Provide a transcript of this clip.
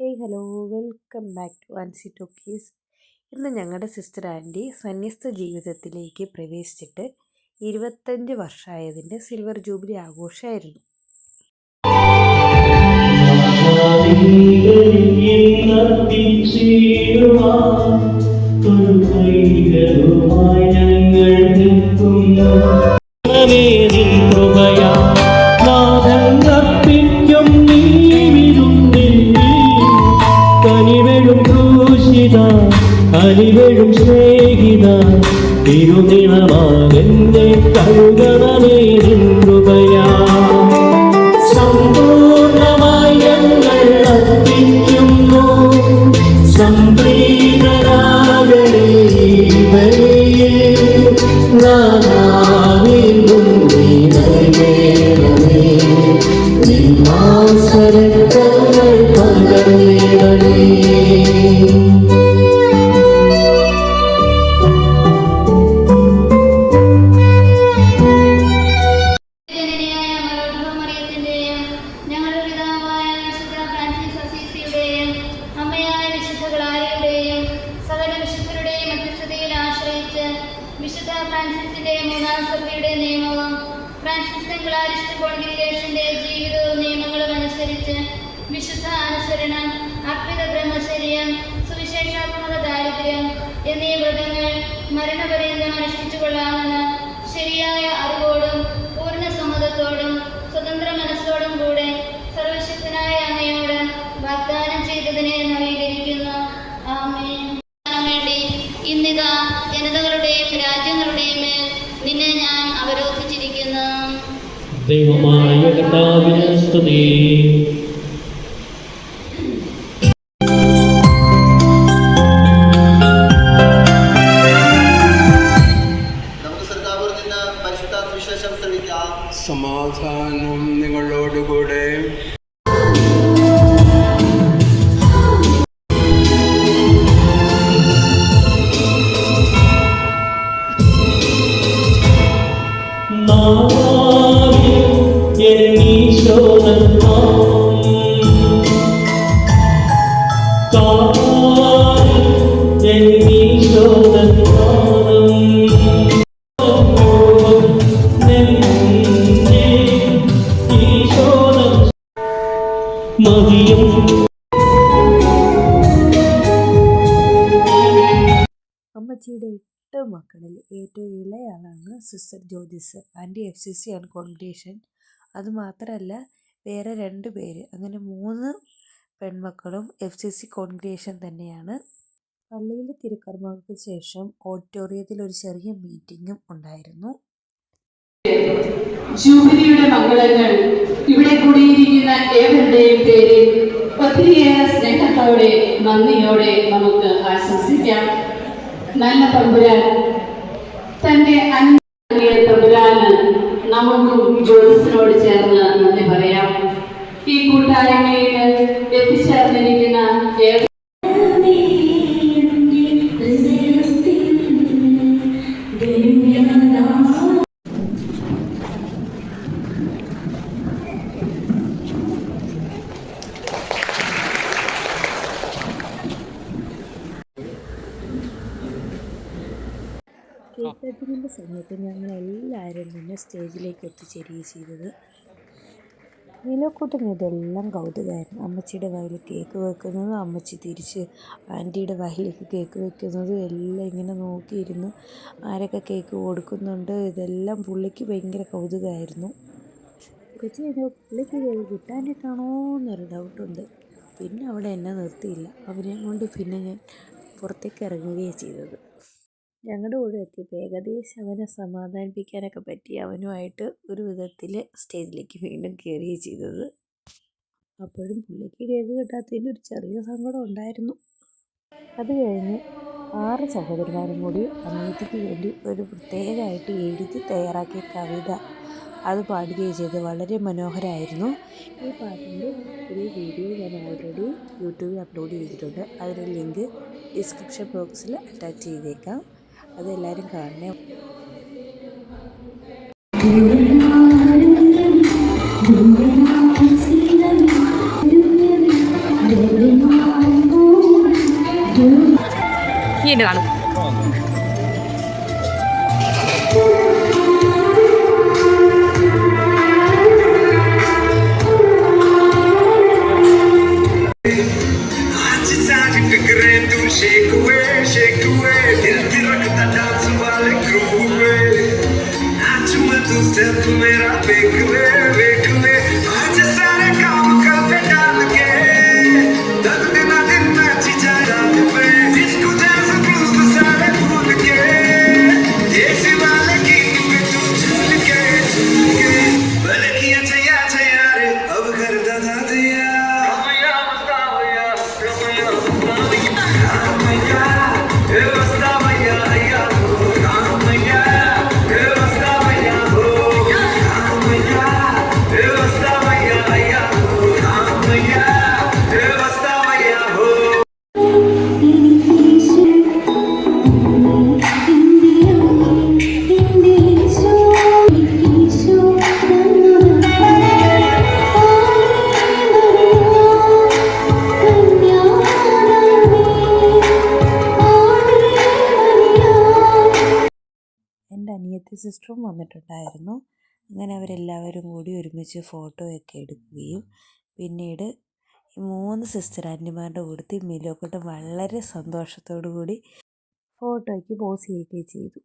Hey hello, welcome back to Ansi talkies. ഇന്ന് ഞങ്ങളുടെ sister anti സന്യസ്ത ജീവിതത്തിലേക്ക് പ്രവേശിച്ചിട്ട് 25 വർഷമായതിൻ്റെ സിൽവർ ജൂബിലി ആഘോഷമായിരുന്നു. അരിവഴും സ്നേഹിത തിരുനിളമാകെന്നെ കഴുകണമേ കൃപയാ സമ്പൂർണമായി ഞങ്ങൾ അർപ്പിക്കുന്നു സംപ്രീതരാകണേ നാനാവിലും നീനേണമേ നിന്നാസരങ്ങൾ പകർന്നിടണേ. വിശുദ്ധ ഫ്രാൻസിസിന്റെ മൂന്നാം സഭയുടെ നിയമവും ഫ്രാൻസിസ്കൻ ക്ലാരിസ്റ്റ് കോൺഗ്രിഗേഷന്റെ ജീവിതവും നിയമങ്ങളും അനുസരിച്ച് വിശുദ്ധ അനുസരണം, അർപ്പിത ബ്രഹ്മചര്യം, സുവിശേഷാത്മക ദാരിദ്ര്യം എന്നീ വ്രതങ്ങൾ മരണപര്യന്തം അനുഷ്ഠിച്ചു കൊള്ളാമെന്ന് ശരിയായ അറിവോടും പൂർണ്ണ സമ്മതത്തോടും സ്വതന്ത്ര മനസ്സോടും കൂടെ സർവശക്തനായ അങ്ങയോട് വാഗ്ദാനം ചെയ്തതിനെ നവീകരിക്കുന്നു. ആമേൻ. വേണ്ടി ഇന്നിതാ ജനതകളുടെയും രാജ്യങ്ങളുടെയും മേൽ നിന്നെ ഞാൻ അവരോധിച്ചിരിക്കുന്നു. ദൈവമായ കർത്താവിനെ സ്തുതി. സമാധാനം നിങ്ങളോടുകൂടെ. അമ്മച്ചിയുടെ 8 മക്കളിൽ ഏറ്റവും ഇളയാളാണ് സിസ്റ്റർ ജ്യോതിസ്. ആൻറ്റി FCC ആണ് കോൺഗ്രിഗേഷൻ. അതുമാത്രമല്ല വേറെ 2 പേര്, അങ്ങനെ 3 പെൺമക്കളും FCC കോൺഗ്രിഗേഷൻ തന്നെയാണ്. പള്ളിയിൽ തിരുക്കർമ്മങ്ങൾക്ക് ശേഷം ഓഡിറ്റോറിയത്തിൽ ഒരു ചെറിയ മീറ്റിങ്ങും ഉണ്ടായിരുന്നു. ജൂബിലിയുടെ മംഗളങ്ങൾ ഇവിടെ കൂടിയിരിക്കുന്ന ഏവരുടെയും പേരിൽ ഒത്തിരിയേറെ സ്നേഹത്തോടെ നന്ദിയോടെ നമുക്ക് ആശംസിക്കാം. നല്ല തമ്പുരാൻ തന്റെ അന്യ തമ്പുരാന് നമുക്കും ജ്യോതിസിനോട് ചേർന്ന് നന്ദി പറയാം. ഈ കൂട്ടായ്മയിൽ എത്തിച്ചേർന്നിരിക്കുന്ന കേക്ക് കട്ടിങ്ങിൻ്റെ സമയത്ത് ഞങ്ങളെല്ലാവരും തന്നെ സ്റ്റേജിലേക്ക് എത്തിച്ചേരുകയും ചെയ്തത്. നിലക്കൂട്ടുന്ന ഇതെല്ലാം കൗതുകമായിരുന്നു. അമ്മച്ചിയുടെ വായിൽ കേക്ക് വെക്കുന്നതും അമ്മച്ചി തിരിച്ച് ആൻറ്റിയുടെ വായിലേക്ക് കേക്ക് വെക്കുന്നതും എല്ലാം ഇങ്ങനെ നോക്കിയിരുന്നു. ആരൊക്കെ കേക്ക് കൊടുക്കുന്നുണ്ട്, ഇതെല്ലാം പുള്ളിക്ക് ഭയങ്കര കൗതുകമായിരുന്നു. കുറച്ച് കഴിഞ്ഞപ്പോൾ പുള്ളിക്ക് കേക്ക് കിട്ടാനായിട്ടാണോ എന്നൊരു ഡൗട്ടുണ്ട്. പിന്നെ അവിടെ എന്നെ നിർത്തിയില്ല, അവരെ കൊണ്ട് പിന്നെ ഞാൻ പുറത്തേക്ക് ഇറങ്ങുകയാണ് ചെയ്തത്. ഞങ്ങളുടെ കൂടെ എത്തിയപ്പോൾ ഏകദേശം അവനെ സമാധാനിപ്പിക്കാനൊക്കെ പറ്റി അവനുമായിട്ട് ഒരു വിധത്തിൽ സ്റ്റേജിലേക്ക് വീണ്ടും കയറുകയാണ് ചെയ്തത്. അപ്പോഴും പുള്ളിക്ക് കേക്ക് കിട്ടാത്തതിൻ്റെ ഒരു ചെറിയ സങ്കടം ഉണ്ടായിരുന്നു. അത് കഴിഞ്ഞ് 6 സഹോദരന്മാരും കൂടി അനിയത്തിക്ക് വേണ്ടി ഒരു പ്രത്യേകമായിട്ട് എഴുതി തയ്യാറാക്കിയ കവിത അത് പാടുകയും ചെയ്ത് വളരെ മനോഹരമായിരുന്നു. ഈ പാട്ടിൻ്റെ ഒരു വീഡിയോ ഞാൻ ഓൾറെഡി യൂട്യൂബിൽ അപ്ലോഡ് ചെയ്തിട്ടുണ്ട്. അതിൻ്റെ ലിങ്ക് ഡിസ്ക്രിപ്ഷൻ ബോക്സിൽ അറ്റാച്ച് ചെയ്തേക്കാം. അതെല്ലാവരും കാണണേ. ഈ എന്നെ കാണും. Step मेरा वेख ले आज सारे काम पे डाल के दर्द दिन दिन मैच जाए पे जिसको जैसे ब्लूज सारे भूल के देसी वाले की तू झूल के भले किया चाहिए रे अब कर दादा दिया रमैया ए वस्ता भैया भैया रमैया ए वस्ता भैया എൻ്റെ അനിയത്തി സിസ്റ്ററും വന്നിട്ടുണ്ടായിരുന്നു. അങ്ങനെ അവരെല്ലാവരും കൂടി ഒരുമിച്ച് ഫോട്ടോയൊക്കെ എടുക്കുകയും പിന്നീട് ഈ 3 സിസ്റ്റർ ആൻറ്റിമാരുടെ കൂട്ടത്തിൽ മിലോക്കുട്ടൻ വളരെ സന്തോഷത്തോടു കൂടി ഫോട്ടോയ്ക്ക് പോസ് ചെയ്യുകയും ചെയ്തു.